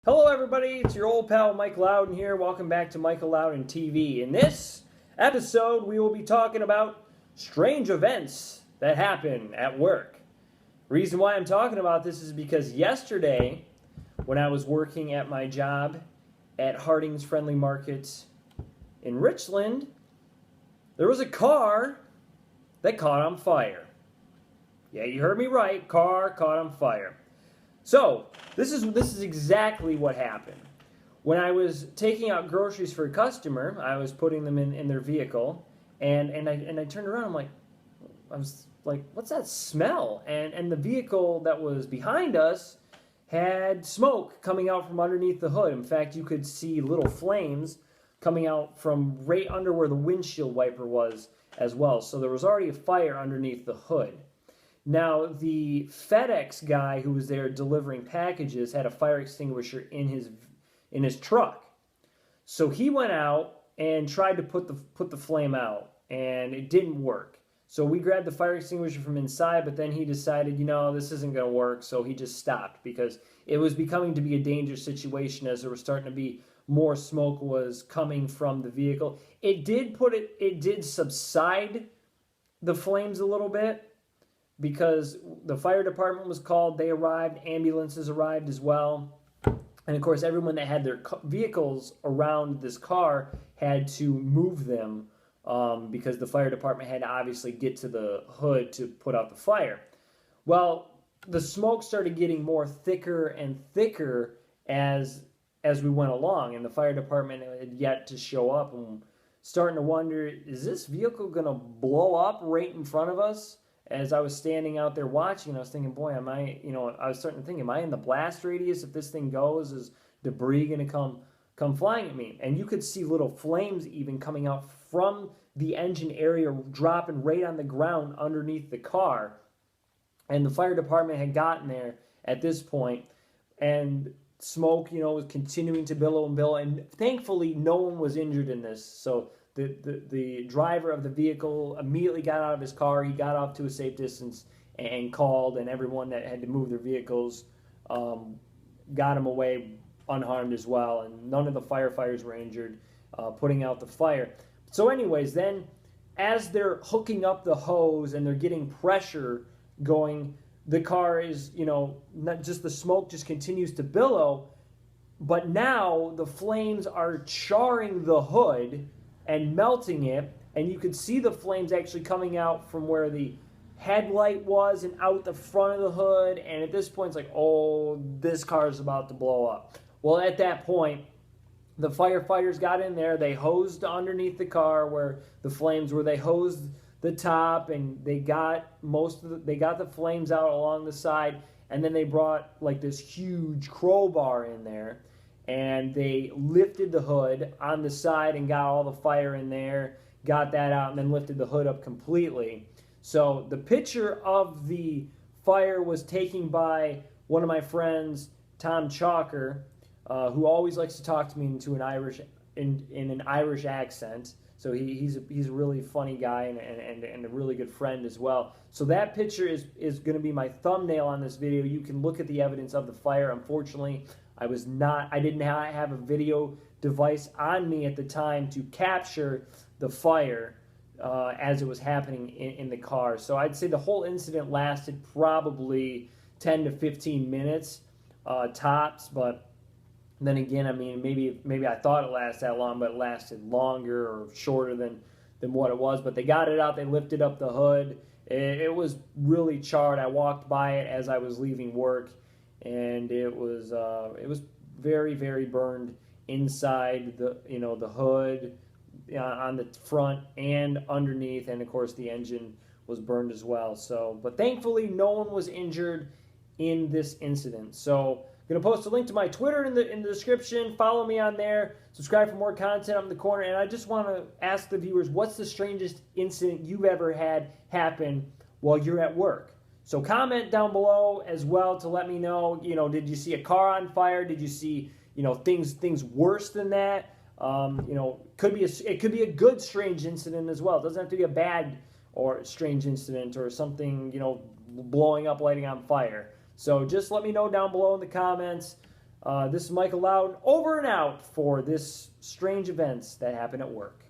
Hello everybody, it's your old pal Mike Louden here. Welcome back to Michael Louden TV. In this episode, we will be talking about strange events that happen at work. Reason why I'm talking about this is because yesterday, when I was working at my job at Harding's Friendly Market in Richland, there was a car that caught on fire. Yeah, you heard me right, car caught on fire. So, this is exactly what happened. When I was taking out groceries for a customer, I was putting them in their vehicle, and I turned around, I was like, what's that smell? And the vehicle that was behind us had smoke coming out from underneath the hood. In fact, you could see little flames coming out from right under where the windshield wiper was as well. So there was already a fire underneath the hood. Now, the FedEx guy who was there delivering packages had a fire extinguisher in his truck. So he went out and tried to put the flame out, and it didn't work. So we grabbed the fire extinguisher from inside, but then he decided, this isn't going to work, so he just stopped because it was becoming to be a dangerous situation as there was starting to be more smoke was coming from the vehicle. It did subside the flames a little bit, because the fire department was called, they arrived, ambulances arrived as well. And of course, everyone that had their vehicles around this car had to move them because the fire department had to obviously get to the hood to put out the fire. Well, the smoke started getting more thicker and thicker as we went along, and the fire department had yet to show up. And starting to wonder, is this vehicle going to blow up right in front of us? As I was standing out there watching, I was thinking, boy, I was starting to think, am I in the blast radius? If this thing goes, is debris going to come flying at me? And you could see little flames even coming out from the engine area, dropping right on the ground underneath the car. And the fire department had gotten there at this point, and smoke, was continuing to billow and billow. And thankfully, no one was injured in this. So the driver of the vehicle immediately got out of his car. He got off to a safe distance and called, and everyone that had to move their vehicles got him away unharmed as well. And none of the firefighters were injured putting out the fire. So anyways, then as they're hooking up the hose and they're getting pressure going, the car is, not just the smoke just continues to billow, but now the flames are charring the hood and melting it, and you could see the flames actually coming out from where the headlight was and out the front of the hood, and at this point it's like, oh, this car is about to blow up. Well, at that point, the firefighters got in there, they hosed underneath the car where the flames were, they hosed the top, and they got the flames out along the side, and then they brought like this huge crowbar in there, and they lifted the hood on the side and got all the fire in there, got that out, and then lifted the hood up completely. So the picture of the fire was taken by one of my friends, Tom Chalker, who always likes to talk to me in an Irish accent. So he's a really funny guy and a really good friend as well. So that picture is going to be my thumbnail on this video. You can look at the evidence of the fire. Unfortunately, I did not have a video device on me at the time to capture the fire as it was happening in the car. So I'd say the whole incident lasted probably 10 to 15 minutes tops, but then again, maybe I thought it lasted that long, but it lasted longer or shorter than what it was. But they got it out, they lifted up the hood. It was really charred. I walked by it as I was leaving work, and it was very, very burned inside the hood, on the front and underneath, and of course the engine was burned as well. So, but thankfully no one was injured in this incident. So I'm going to post a link to my Twitter in the description. Follow me on there. Subscribe for more content up in the corner. And I just want to ask the viewers, what's the strangest incident you've ever had happen while you're at work? So comment down below as well to let me know, did you see a car on fire? Did you see, things worse than that? It could be a good strange incident as well. It doesn't have to be a bad or strange incident or something, blowing up, lighting on fire. So just let me know down below in the comments. This is Michael Louden over and out for this strange events that happen at work.